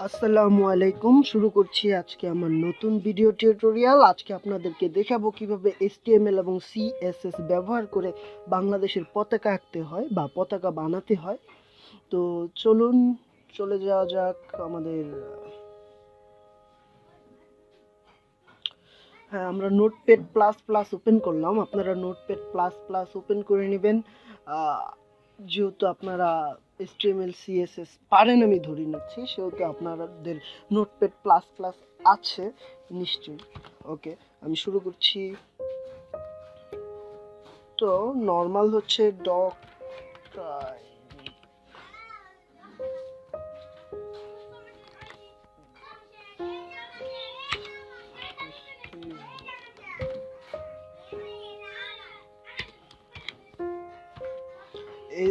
আসসালামু আলাইকুম। শুরু করছি আজকে আমার নতুন ভিডিও টিউটোরিয়াল। আজকে আপনাদেরকে দেখাবো কিভাবে HTML এবং CSS ব্যবহার করে বাংলাদেশের পতাকা আঁকতে হয় বা পতাকা বানাতে হয়। তো চলুন চলে যাওয়া যাক আমাদের। হ্যাঁ, আমরা নোটপ্যাড প্লাস প্লাস ওপেন করলাম। আপনারা নোটপ্যাড প্লাস প্লাস ওপেন করে নেবেন। যেহেতু আপনারা HTML CSS পারেন, আমি ধরে নিচ্ছি, সেহেতু আপনাদের নোটপ্যাড প্লাস প্লাস আছে নিশ্চয়ই। ওকে, আমি শুরু করছি। তো নর্মাল হচ্ছে ডক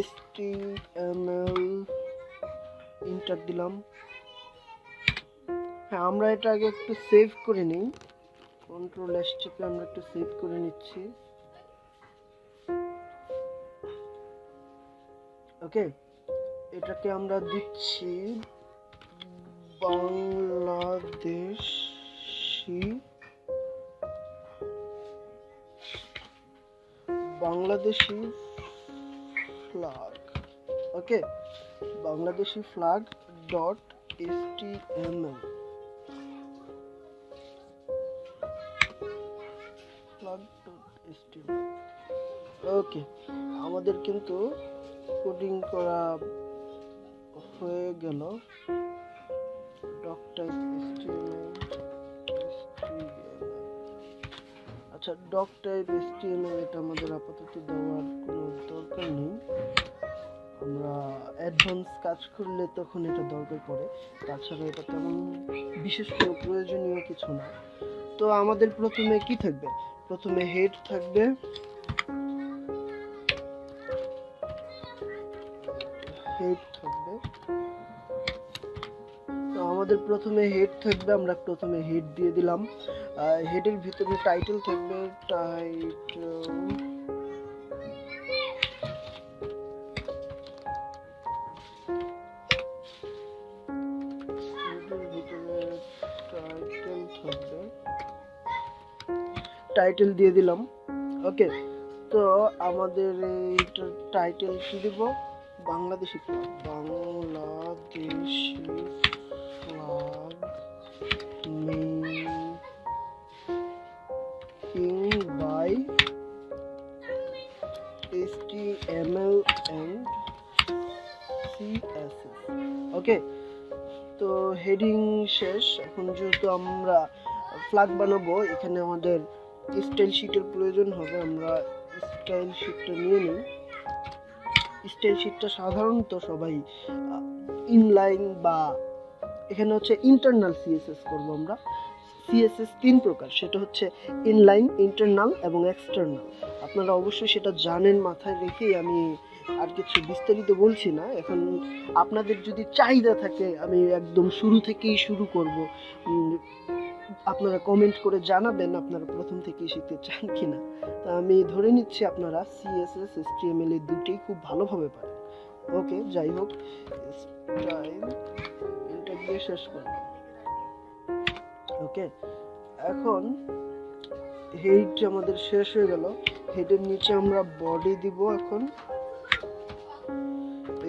HTML ইন্টার দিলাম। হ্যাঁ, আমরা এটা আগে একটু সেভ করে নিই। কন্ট্রোল এস টিপে আমরা একটু সেভ করে নিচ্ছি। ওকে, এটাকে আমরা দিচ্ছি বাংলাদেশি ফ্ল্যাগ। ওকে, বাংলাদেশি ফ্ল্যাগ ডট HTML ওকে, আমাদের কিন্তু কোডিং করা হয়ে গেল। ডক টাইপ আচ্ছা, ডক টাইপ HTML এটা আমাদের আপাতত দেওয়ার কোনো দরকার নেই। আমরা অ্যাডভান্স কাজ করলে তখন এটা দরকার পড়ে, তাছাড়া এটা তেমন বিশেষ কোনো প্রয়োজনীয় কিছু না। তো আমাদের প্রথমে কি থাকবে? প্রথমে হেড থাকবে, তো আমাদের প্রথমে হেড থাকবে। আমরা প্রথমে হেড দিয়ে দিলাম। হেডের ভিতরে টাইটেল থাকবে। টাইটেল দিয়ে দিলাম। ওকে, তো আমাদের এইটার টাইটেল কি দিব? Bangladeshi flag. Bangladeshi flag making by HTML and CSS। Okay, তো হেডিং শেষ। এখন যেহেতু আমরা ফ্ল্যাগ বানাবো, এখানে আমাদের স্টাইল শিটের প্রয়োজন হবে। আমরা স্টাইল শিটটা নিয়ে নিই। স্টাইল শিটটা সাধারণত সবাই ইনলাইন বা এখানে হচ্ছে ইন্টারনাল CSS করব। আমরা CSS 3 প্রকার, সেটা হচ্ছে ইনলাইন, ইন্টারনাল এবং এক্সটার্নাল। আপনারা অবশ্যই সেটা জানেন, মাথায় রেখেই আমি আর কিছু বিস্তারিত বলছি না। এখন আপনাদের যদি চাহিদা থাকে, আমি একদম শুরু থেকেই শুরু করব। আপনারা কমেন্ট করে জানাবেন আপনারা প্রথম থেকেই শিখতে চান কিনা। তা আমি ধরে নিচ্ছি আপনারা CSS HTML এই দুটোই খুব ভালোভাবে পারেন। ওকে, যাই হোক, স্টাইল এটা দিয়ে শেষ করলাম। ওকে, এখন হেড আমাদের শেষ হয়ে গেল। হেডের নিচে আমরা বডি দিব। এখন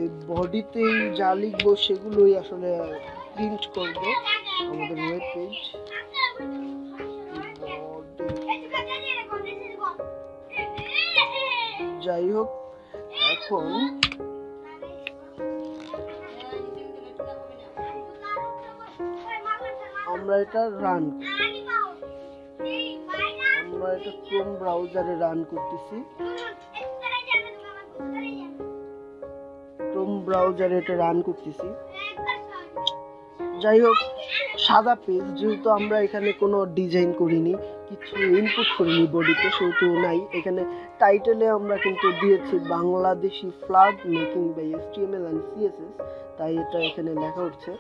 এই বডিতেই যা লিখবো সেগুলোই আসলে প্রিন্ট করব আমাদের ওয়েব পেজ। যাই হোক, এখন আমরা এটা রান, আমরা এটা ক্রোম ব্রাউজারে রান করতেছি। যাই হোক, সাদা পেজ, যেহেতু আমরা এখানে কোনো ডিজাইন করিনি, কিছু ইনপুট করিনি বডিতে, সেহেতু নাই। এখানে টাইটেলে আমরা কিন্তু দিয়েছি Bangladeshi flag making by HTML and CSS, তাই এটা এখানে লেখা উঠছে।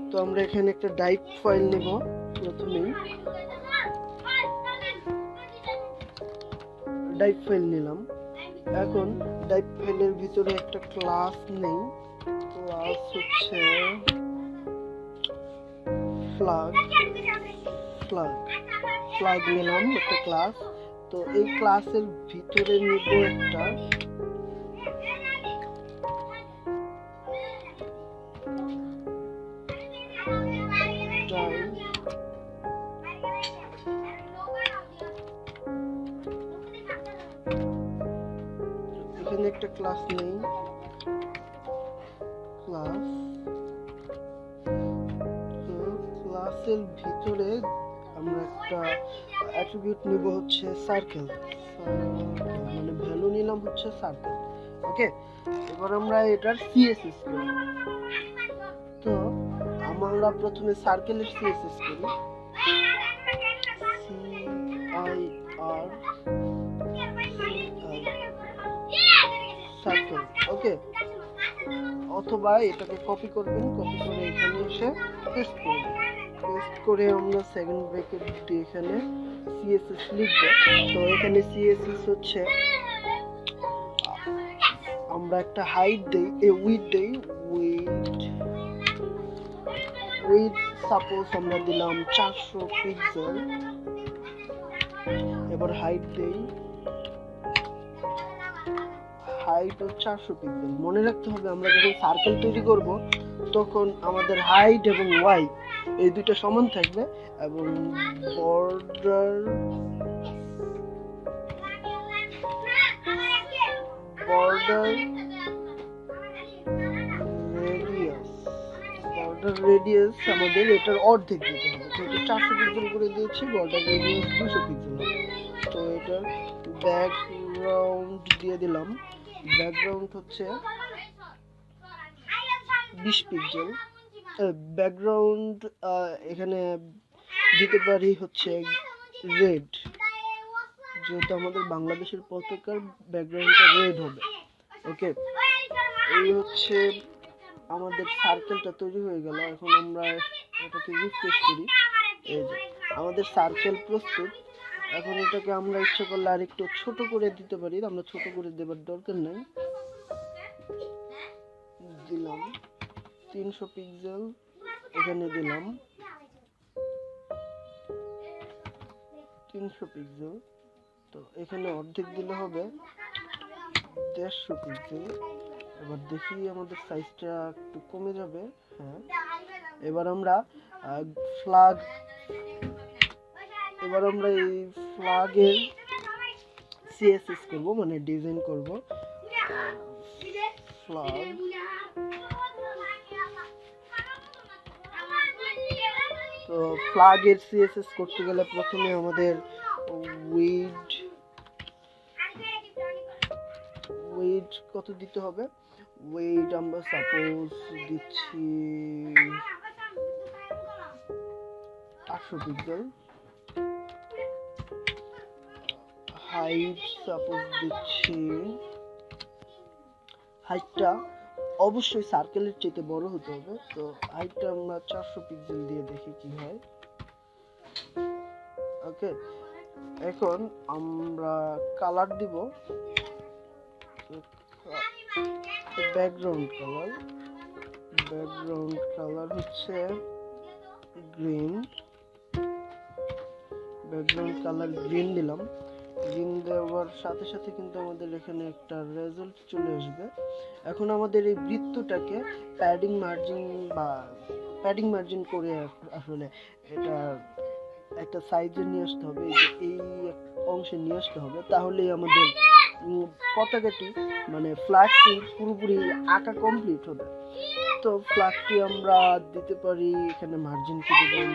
তো আমরা এখানে একটা ডাইভ ফাইল নেব। প্রথমেই ডাইভ ফাইল নিলাম। এখন ডাইভ ফাইলের ভিতরে একটা ক্লাস নেই, তো ক্লাস হচ্ছে ফ্ল্যাগ নিলাম একটা ক্লাস। তো এই ক্লাসের ভিতরে নিব একটা এখানে একটা ক্লাস নেই, ক্লাসের ভিতরে আমরা একটা অ্যাট্রিবিউট নিব হচ্ছে সার্কেল, মানে ভ্যালু নিলাম হচ্ছে সার্কেল। ওকে, এবার আমরা এটার সিএসএস করব। তো আমরা প্রথমে সার্কেলের সিএসএস করি, সার্কেল। ওকে, অথবা এটাকে কপি করবেন, কপি করে এখানে এসে পেস্ট করবেন। পেস্ট করে আমরা সেকেন্ড ব্র্যাকেট দিয়ে এখানে সিএসএস লিখব। তো এখানে সিএসএস হচ্ছে আমরা একটা হাইট দেই, উইডথ দেই, উইডথ সাপোজ আমরা দিলাম 400 পিক্সেল। এবার হাইট দেই, হাইট 400 পিক্সেল। মনে রাখতে হবে আমরা যখন সার্কেল তৈরি করব তখন আমাদের হাইট এবং ওয়াই এই দুটো সমান থাকবে, এবং বর্ডার রেডিয়াস আমাদের এটার অর্ধেক দিতে হবে। তো এটা 400 পিক্সেল করে দিয়েছি, বর্ডার রেডিয়াস 200 পিক্সেল হবে। তো এটার ব্যাকগ্রাউন্ড দিয়ে দিলাম, ব্যাকগ্রাউন্ড হচ্ছে 20 পিক্সেল। ব্যাকগ্রাউন্ড এখানে দিতে পারি হচ্ছে রেড, যেহেতু আমাদের বাংলাদেশের পতাকার ব্যাকগ্রাউন্ডটা রেড হবে। ওকে, এই হচ্ছে আমাদের সার্কেলটা তৈরি হয়ে গেল। এখন আমরা এটাকে রিফ্রেশ করি, এই যে আমাদের সার্কেল প্রস্তুত। এখন এটাকে আমরা ইচ্ছা করলে আরেকটু ছোট করে দিতে পারি, আমরা ছোট করে দেবার দরকার নাই, দিলাম 300 পিক্সেল, এখানে দিলাম 300 পিক্সেল। তো এখানে অর্ধেক দিলে হবে 150 পিক্সেল। এবার দেখি আমাদের সাইজটা একটু কমে যাবে। হ্যাঁ, এবার আমরা এই ফ্ল্যাগের সিএসএস করব, মানে ডিজাইন করব। ফ্ল্যাগ তো ফ্ল্যাগের সিএসএস করতে গেলে প্রথমে আমাদের ওয়েট কত দিতে হবে? ওয়েট আমরা সাপোজ দিচ্ছি 800 পিক্সেল। হাইট সাপোজ দিচ্ছি, হাইটটা অবশ্যই সার্কেলের চেয়ে বড় হতে হবে। তো হাইটটা আমরা 400 পিক্সেল দিয়ে দেখি কি হয়। ওকে, এখন আমরা কালার দিব, ব্যাকগ্রাউন্ড কালার হচ্ছে গ্রিন, ব্যাকগ্রাউন্ড কালার গ্রিন দিলাম। গ্রিন দেওয়ার সাথে সাথে কিন্তু আমাদের এখানে একটা রেজাল্ট চলে আসবে। এখন আমাদের এই বৃত্তটাকে প্যাডিং মার্জিন করে আসলে এটা একটা সাইজে নিয়ে আসতে হবে, এই অংশে নিয়ে আসতে হবে, তাহলেই আমাদের পতাকাটি মানে ফ্ল্যাগটি পুরোপুরি আঁকা কমপ্লিট হবে। তো ফ্ল্যাগটি আমরা দিতে পারি, এখানে মার্জিন কি দেব,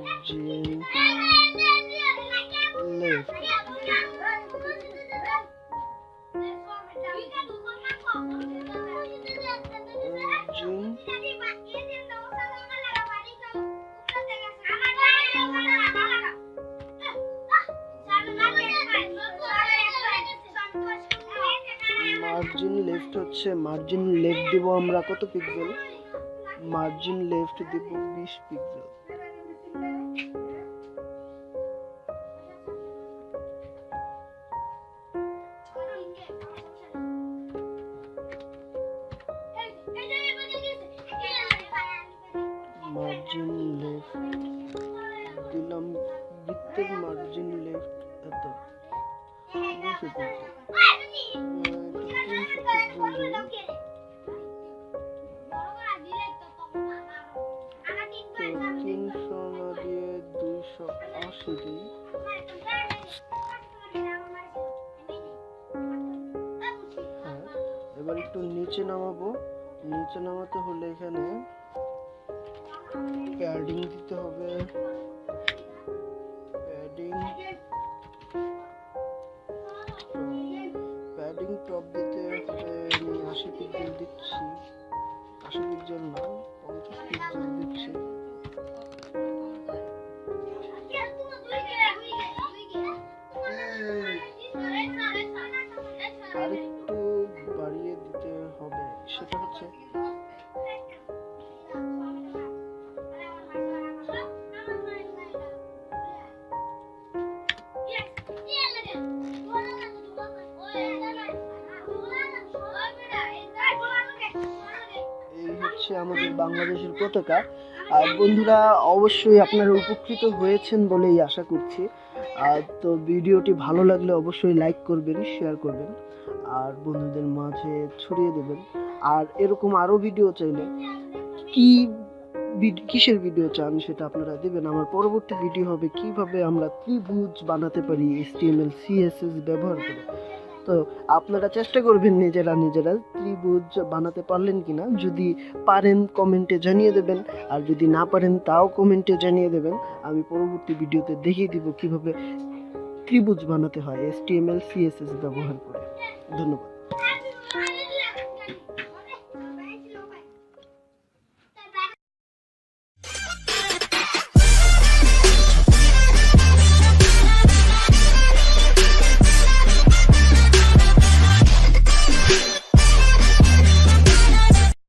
মার্জিন লেফট, মার্জিন লেফট হচ্ছে, মার্জিন লেফট দিব আমরা কত পিক্সেল? মার্জিন লেফট দিব 20 পিক্সেল। এবার একটু নিচে নামাবো। নিচে নামাতে হলে এখানে প্যাডিং দিতে হবে। প্যাডিং টপ দিতে হবে। আমি 80 পিক্সেল দিচ্ছি, 80 পিক্সেল না 50 পিক্সেল দিচ্ছি। আরেকটু বাড়িয়ে দিতে হবে, সেটা হচ্ছে আমাদের বাংলাদেশের পতাকা। আর বন্ধুরা অবশ্যই আপনারা উপকৃত হয়েছেন বলেই আশা করছি। তো ভিডিওটি ভালো লাগলে অবশ্যই লাইক করবেন, শেয়ার করবেন আর বন্ধুদের মাঝে ছড়িয়ে দেবেন। আর এরকম আরো ভিডিও চাইলে কিসের ভিডিও চান সেটা আপনারা দেবেন। আমার পরবর্তী ভিডিও হবে কিভাবে আমরা ত্রিভুজ বানাতে পারি HTML CSS ব্যবহার করে। তো আপনারা চেষ্টা করবেন নিজেরা ত্রিভুজ বানাতে পারলেন কিনা। যদি পারেন কমেন্টে জানিয়ে দেবেন, আর যদি না পারেন তাও কমেন্টে জানিয়ে দেবেন। আমি পরবর্তী ভিডিওতে দেখিয়ে দিব কিভাবে ত্রিভুজ বানাতে হয় HTML CSS ব্যবহার করে। ধন্যবাদ।